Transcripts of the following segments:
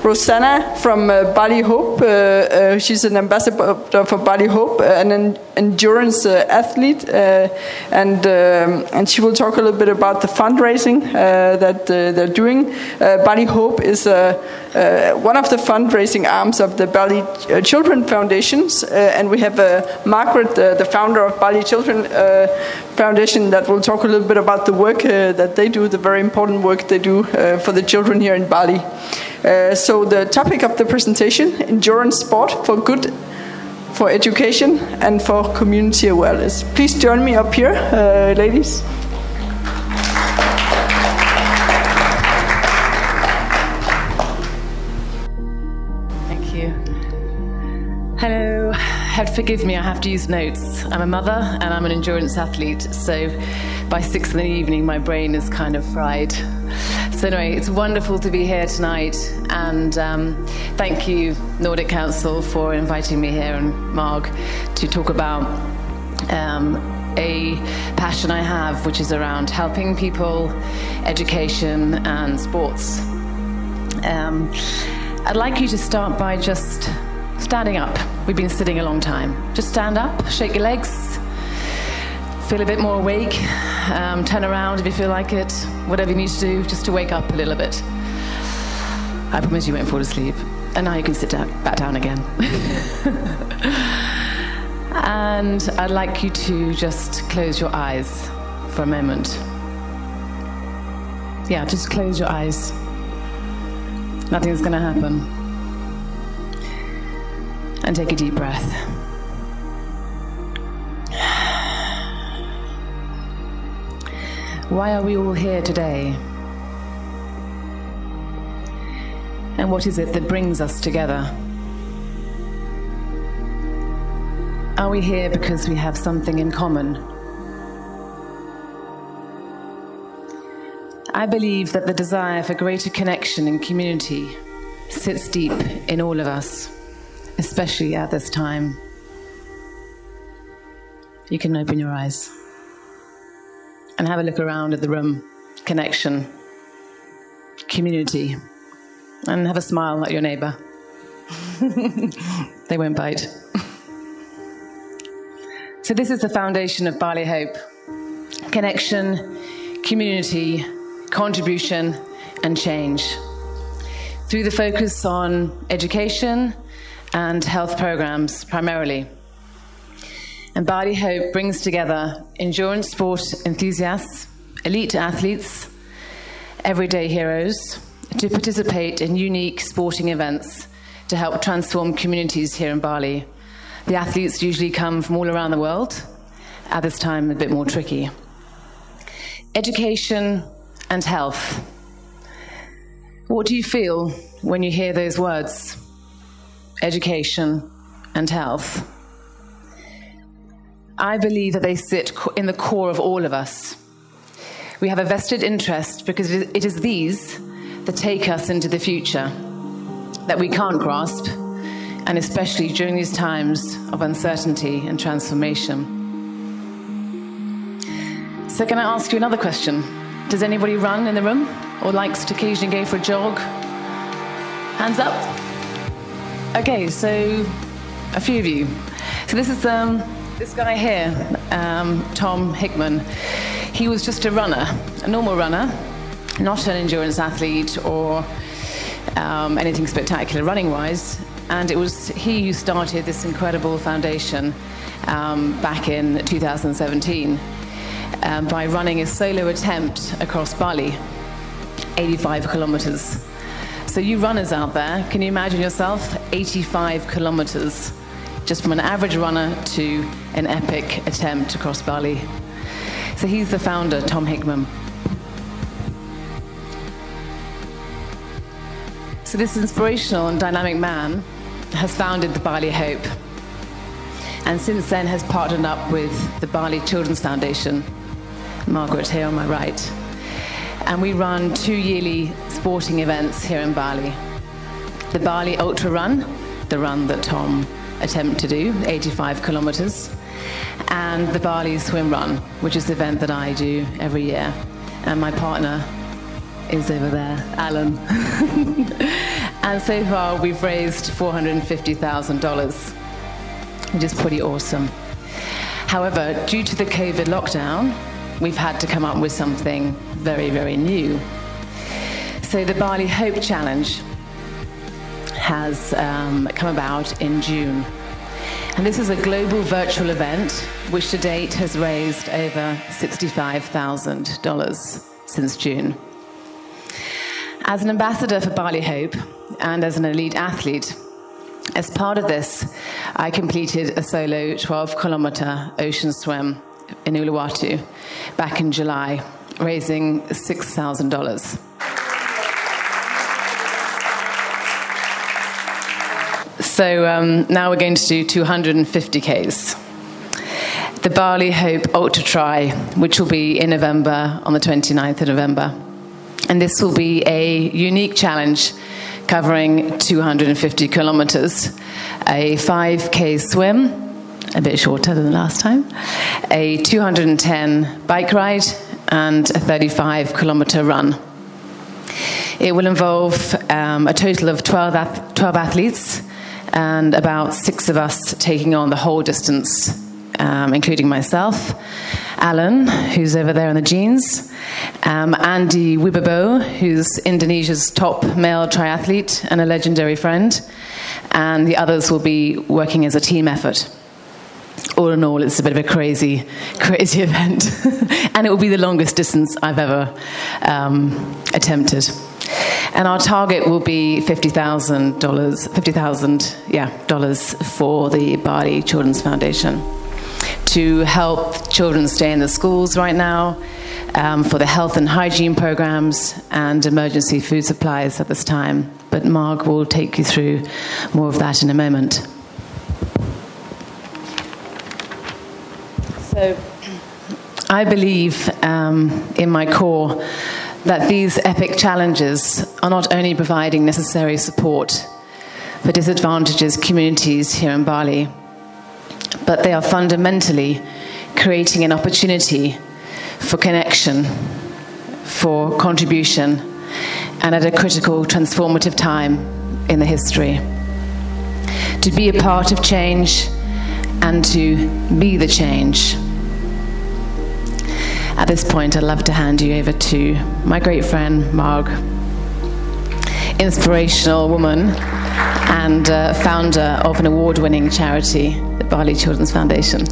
Rosanna from Bali Hope. She's an ambassador for Bali Hope, an endurance athlete, and she will talk a little bit about the fundraising that they're doing. Bali Hope is one of the fundraising arms of the Bali Children Foundations, and we have Margaret, the founder of Bali Children Foundation, that will talk a little bit about the work that they do, the very important work they do for the children here in Bali. So the topic of the presentation, endurance sport for good, for education and for community awareness. Please join me up here, ladies. Thank you. Hello. Forgive me, I have to use notes. I'm a mother and I'm an endurance athlete, so by 6 in the evening my brain is kind of fried. So anyway, it's wonderful to be here tonight, and thank you, Nordic Council, for inviting me here, and Marg, to talk about a passion I have, which is around helping people, education and sports. I'd like you to start by just standing up. We've been sitting a long time. Just stand up, shake your legs, feel a bit more awake, turn around if you feel like it, whatever you need to do just to wake up a little bit. I promise you won't fall asleep. And now you can sit back down again. And I'd like you to just close your eyes for a moment. Yeah, just close your eyes. Nothing's going to happen. And take a deep breath. Why are we all here today? And what is it that brings us together? Are we here because we have something in common? I believe that the desire for greater connection and community sits deep in all of us, especially at this time. You can open your eyes and have a look around at the room. Connection, community, and have a smile at your neighbor. They won't bite. So this is the foundation of Bali Hope. Connection, community, contribution, and change. Through the focus on education and health programs primarily. And Bali Hope brings together endurance sport enthusiasts, elite athletes, everyday heroes, to participate in unique sporting events to help transform communities here in Bali. The athletes usually come from all around the world, at this time a bit more tricky. Education and health. What do you feel when you hear those words? Education and health. I believe that they sit in the core of all of us. We have a vested interest because it is these that take us into the future that we can't grasp, and especially during these times of uncertainty and transformation. So can I ask you another question? Does anybody run in the room or likes to occasionally go for a jog? Hands up. Okay, so a few of you. So this is this guy here, Tom Hickman. He was just a runner, a normal runner, not an endurance athlete or anything spectacular running-wise. And it was he who started this incredible foundation back in 2017 by running a solo attempt across Bali, 85 kilometers. So you runners out there, can you imagine yourself 85 kilometers just from an average runner to an epic attempt across Bali? So he's the founder, Tom Hickman. So this inspirational and dynamic man has founded the Bali Hope, and since then has partnered up with the Bali Children's Foundation, Margaret here on my right. And we run 2 yearly sporting events here in Bali. The Bali Ultra Run, the run that Tom attempted to do, 85 kilometers, and the Bali Swim Run, which is the event that I do every year. And my partner is over there, Alan. And so far, we've raised $450,000, which is pretty awesome. However, due to the COVID lockdown, we've had to come up with something very, very new. So the Bali Hope Challenge has come about in June. And this is a global virtual event, which to date has raised over $65,000 since June. As an ambassador for Bali Hope and as an elite athlete, as part of this, I completed a solo 12-kilometer ocean swim in Uluwatu back in July, raising $6,000. So now we're going to do 250 Ks. The Bali Hope Ultra Tri, which will be in November, on the 29th of November. And this will be a unique challenge covering 250 kilometers, a 5K swim, a bit shorter than last time, a 210 bike ride, and a 35-kilometer run. It will involve a total of 12 athletes and about 6 of us taking on the whole distance, including myself, Alan, who's over there in the jeans, Andy Wibowo, who's Indonesia's top male triathlete and a legendary friend, and the others will be working as a team effort. All in all, it's a bit of a crazy event, and it will be the longest distance I've ever attempted. And our target will be $50,000 for the Bali Children's Foundation to help children stay in the schools right now, for the health and hygiene programs and emergency food supplies at this time. But Marg will take you through more of that in a moment. So I believe in my core that these epic challenges are not only providing necessary support for disadvantaged communities here in Bali, but they are fundamentally creating an opportunity for connection, for contribution, and at a critical transformative time in the history. To be a part of change and to be the change. At this point, I'd love to hand you over to my great friend, Marg, inspirational woman and founder of an award-winning charity, the Bali Children's Foundation.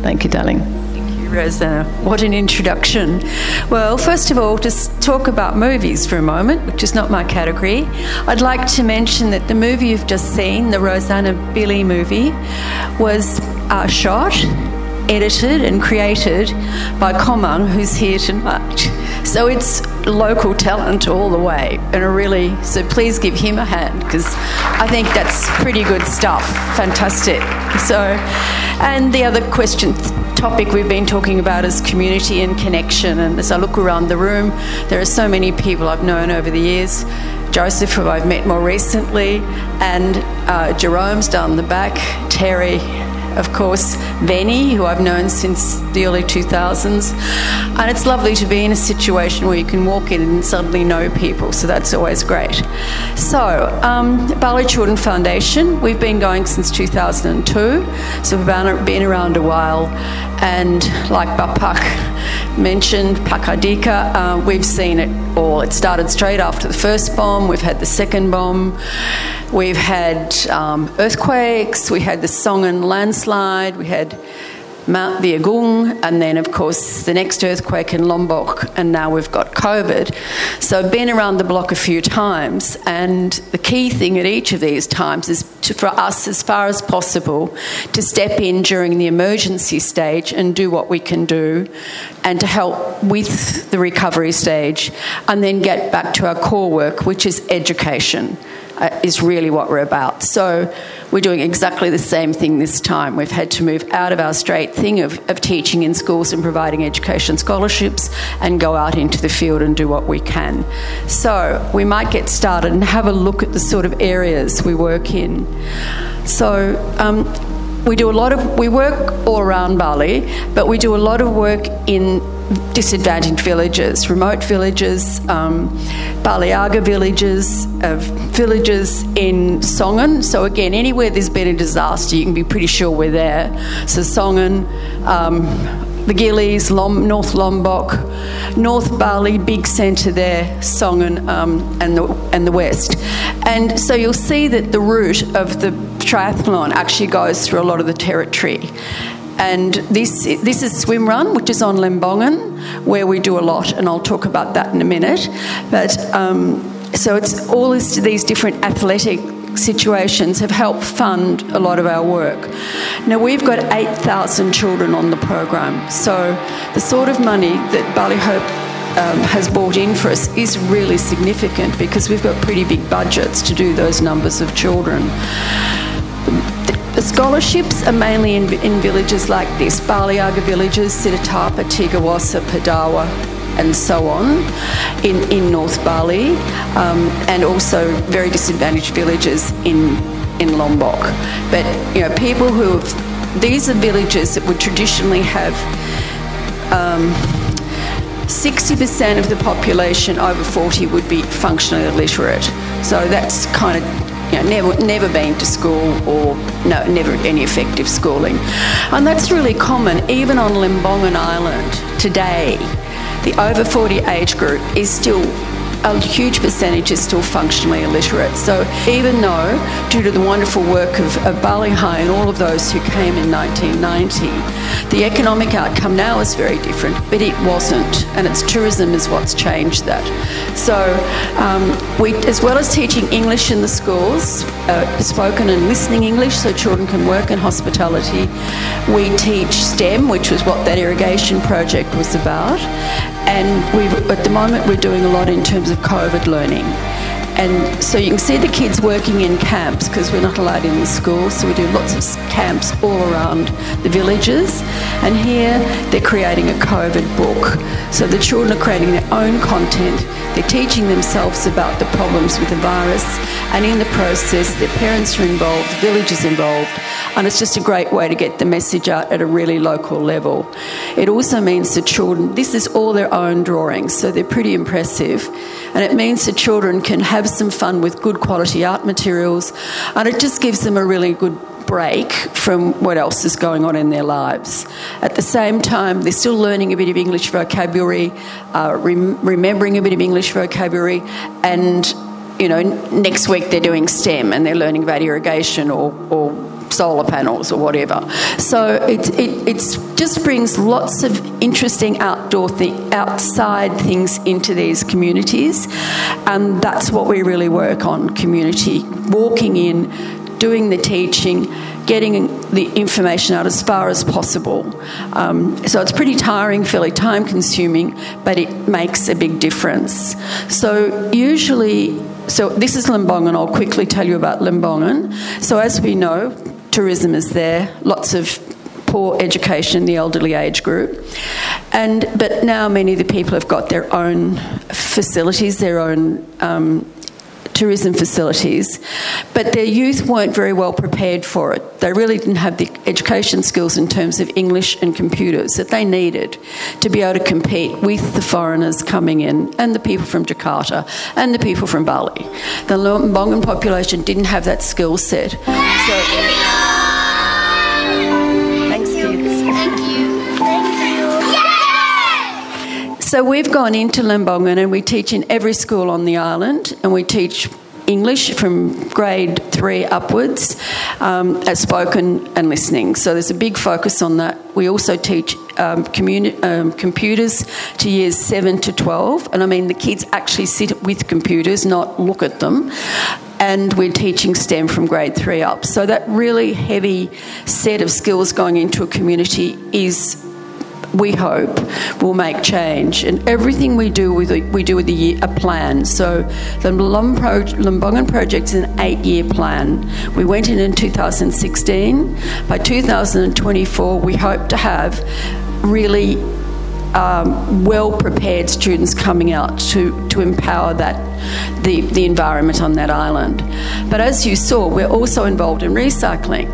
Thank you, darling. Thank you, Rosanna. What an introduction. Well, first of all, just talk about movies for a moment, which is not my category. I'd like to mention that the movie you've just seen, the Rosanna Bille movie, was shot, edited and created by Komang, who's here tonight. So it's local talent all the way, and so please give him a hand, because I think that's pretty good stuff. Fantastic. So, and the other topic we've been talking about is community and connection, and as I look around the room, there are so many people I've known over the years. Joseph, who I've met more recently, and Jerome's down the back, Terry, of course, Benny, who I've known since the early 2000s. And it's lovely to be in a situation where you can walk in and suddenly know people, so that's always great. So, Bali Children Foundation, we've been going since 2002, so we've been around a while. And like Bapak mentioned, Pakadika, we've seen it all. It started straight after the first bomb, we've had the second bomb, we've had earthquakes, we had the Songan landslide, we had Mount the Agung, and then of course the next earthquake in Lombok, and now we've got COVID. So I've been around the block a few times, and the key thing at each of these times is for us, as far as possible, to step in during the emergency stage and do what we can do, and to help with the recovery stage, and then get back to our core work, which is education. Is really what we're about. So we're doing exactly the same thing this time. We've had to move out of our straight thing of teaching in schools and providing education scholarships and go out into the field and do what we can. So we might get started and have a look at the sort of areas we work in. So we work all around Bali, but we do a lot of work in disadvantaged villages, remote villages, Baliaga villages, villages in Songan. So again, anywhere there's been a disaster, you can be pretty sure we're there. So Songan, the Gillies, North Lombok, North Bali, big centre there, Songan, and the west. And so you'll see that the route of the triathlon actually goes through a lot of the territory. And this is Swim Run, which is on Lembongan, where we do a lot, and I'll talk about that in a minute. But so it's all these different athletic situations have helped fund a lot of our work. Now, we've got 8,000 children on the program, so the sort of money that Bali Hope has brought in for us is really significant, because we've got pretty big budgets to do those numbers of children. The scholarships are mainly in villages like this, Baliaga villages, Siddhartha, Tigawasa, Padawa, and so on, in North Bali, and also very disadvantaged villages in Lombok. But, you know, people who have, these are villages that would traditionally have 60% of the population over 40 would be functionally illiterate. So that's kind of, you know, never been to school, or never any effective schooling. And that's really common. Even on Lembongan Island today, the over 40 age group is still, a huge percentage is still functionally illiterate. So even though, due to the wonderful work of Bali High and all of those who came in 1990, the economic outcome now is very different, but it wasn't, and it's tourism is what's changed that. So we, as well as teaching English in the schools, spoken and listening English so children can work in hospitality, we teach STEM, which was what that irrigation project was about, and at the moment we're doing a lot in terms of COVID learning. And so you can see the kids working in camps, because we're not allowed in the schools, so we do lots of camps all around the villages. And here they're creating a COVID book. So the children are creating their own content. They're teaching themselves about the problems with the virus, and in the process their parents are involved, the village is involved, and it's just a great way to get the message out at a really local level. It also means the children, this is all their own drawings, so they're pretty impressive, and it means the children can have some fun with good quality art materials, and it just gives them a really good break from what else is going on in their lives. At the same time, they're still learning a bit of English vocabulary, remembering a bit of English vocabulary, and, you know, next week they're doing STEM and they're learning about irrigation or solar panels or whatever. So it just brings lots of interesting outside things into these communities, and that's what we really work on, community, walking in, doing the teaching, getting the information out as far as possible. So it's pretty tiring, fairly time consuming, but it makes a big difference. So usually, so this is Lembongan. I'll quickly tell you about Lembongan. So as we know, tourism is there, lots of poor education in the elderly age group. But now many of the people have got their own facilities, their own tourism facilities, but their youth weren't very well prepared for it. They really didn't have the education skills in terms of English and computers that they needed to be able to compete with the foreigners coming in, and the people from Jakarta and the people from Bali. The Lembongan population didn't have that skill set. Thanks, kids. Thank you. So we've gone into Lembongan and we teach in every school on the island, and we teach English from grade 3 upwards, as spoken and listening. So there's a big focus on that. We also teach computers to years 7 to 12, and I mean the kids actually sit with computers, not look at them. And we're teaching STEM from grade 3 up. So that really heavy set of skills going into a community is, we hope, will make change. And everything we do with a plan. So the Lembongan project is an 8-year plan. We went in 2016. By 2024, we hope to have really well-prepared students coming out to empower the environment on that island. But as you saw, we're also involved in recycling,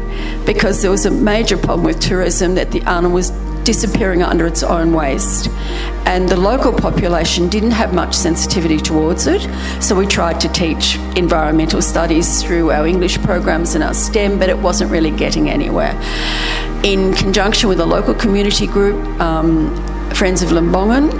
because there was a major problem with tourism that the island was disappearing under its own waste. And the local population didn't have much sensitivity towards it, so we tried to teach environmental studies through our English programs and our STEM, but it wasn't really getting anywhere. In conjunction with a local community group, Friends of Lembongan,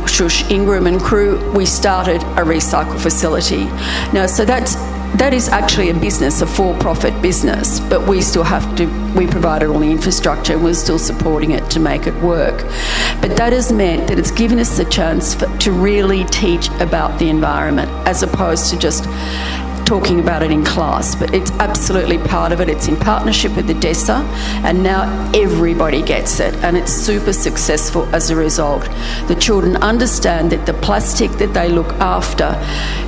Shush Ingram and crew, we started a recycle facility. Now, so that is actually a business, a for-profit business, but we still have to, we provided all the infrastructure and we're still supporting it to make it work. But that has meant that it's given us the chance to really teach about the environment as opposed to just talking about it in class, but it's absolutely part of it. It's in partnership with the DESA, and now everybody gets it, and it's super successful as a result. The children understand that the plastic that they look after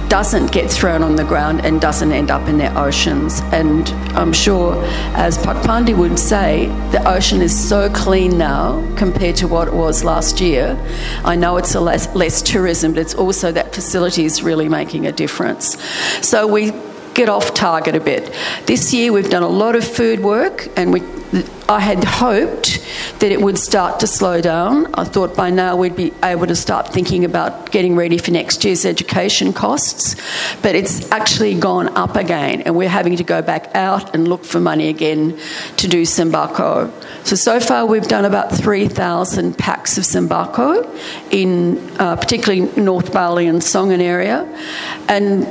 doesn't get thrown on the ground and doesn't end up in their oceans. And I'm sure, as Pakpandi would say, the ocean is so clean now compared to what it was last year. I know it's less tourism, but it's also that facility is really making a difference. So we get off target a bit. This year we've done a lot of food work, and I had hoped that it would start to slow down. I thought by now we'd be able to start thinking about getting ready for next year's education costs, but it's actually gone up again, and we're having to go back out and look for money again to do sembako. So far we've done about 3,000 packs of sembako in particularly North Bali and Songan area, and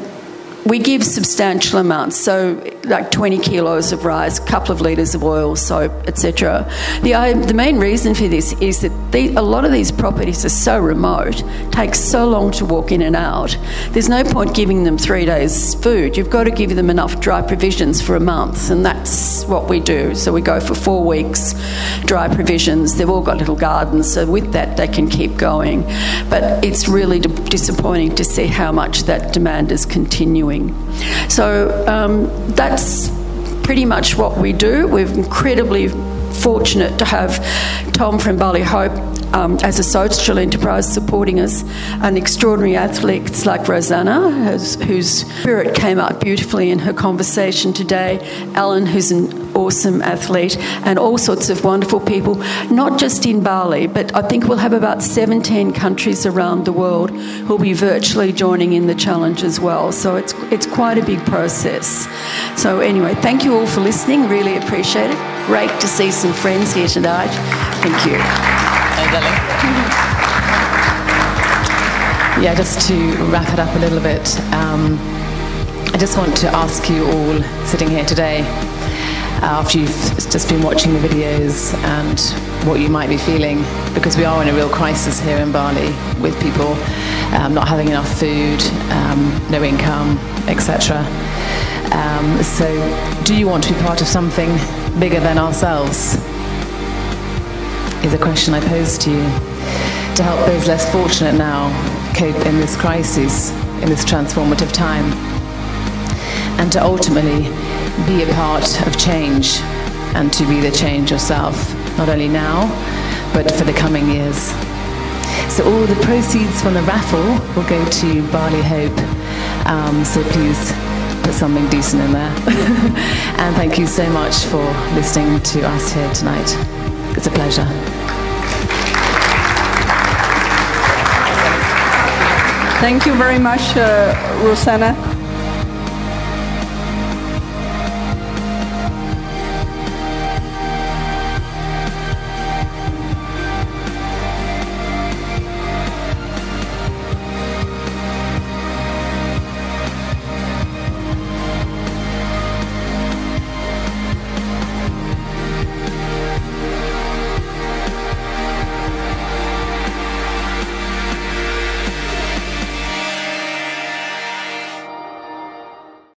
we give substantial amounts, so like 20 kilos of rice, a couple of litres of oil, soap, etc. The main reason for this is that a lot of these properties are so remote, takes so long to walk in and out. There's no point giving them 3 days' food. You've got to give them enough dry provisions for a month, and that's what we do. So we go for 4 weeks, dry provisions. They've all got little gardens, so with that they can keep going. But it's really disappointing to see how much that demand is continuing. So that's pretty much what we do. We're incredibly fortunate to have Tom from Bali Hope as a social enterprise supporting us, and extraordinary athletes like Rosanna, whose spirit came out beautifully in her conversation today, Alan, who's an awesome athlete, and all sorts of wonderful people, not just in Bali, but I think we'll have about 17 countries around the world who'll be virtually joining in the challenge as well. So it's quite a big process. So anyway, thank you all for listening, really appreciate it. Great to see some friends here tonight. Thank you. Yeah, just to wrap it up a little bit, I just want to ask you all sitting here today, after you've just been watching the videos and what you might be feeling, because we are in a real crisis here in Bali with people not having enough food, no income, etc. So do you want to be part of something bigger than ourselves? Is a question I pose to you, to help those less fortunate now cope in this crisis, in this transformative time, and to ultimately be a part of change and to be the change yourself, not only now, but for the coming years. So all the proceeds from the raffle will go to Bali Hope, so please put something decent in there. And thank you so much for listening to us here tonight. It's a pleasure. Thank you very much, Rosanna.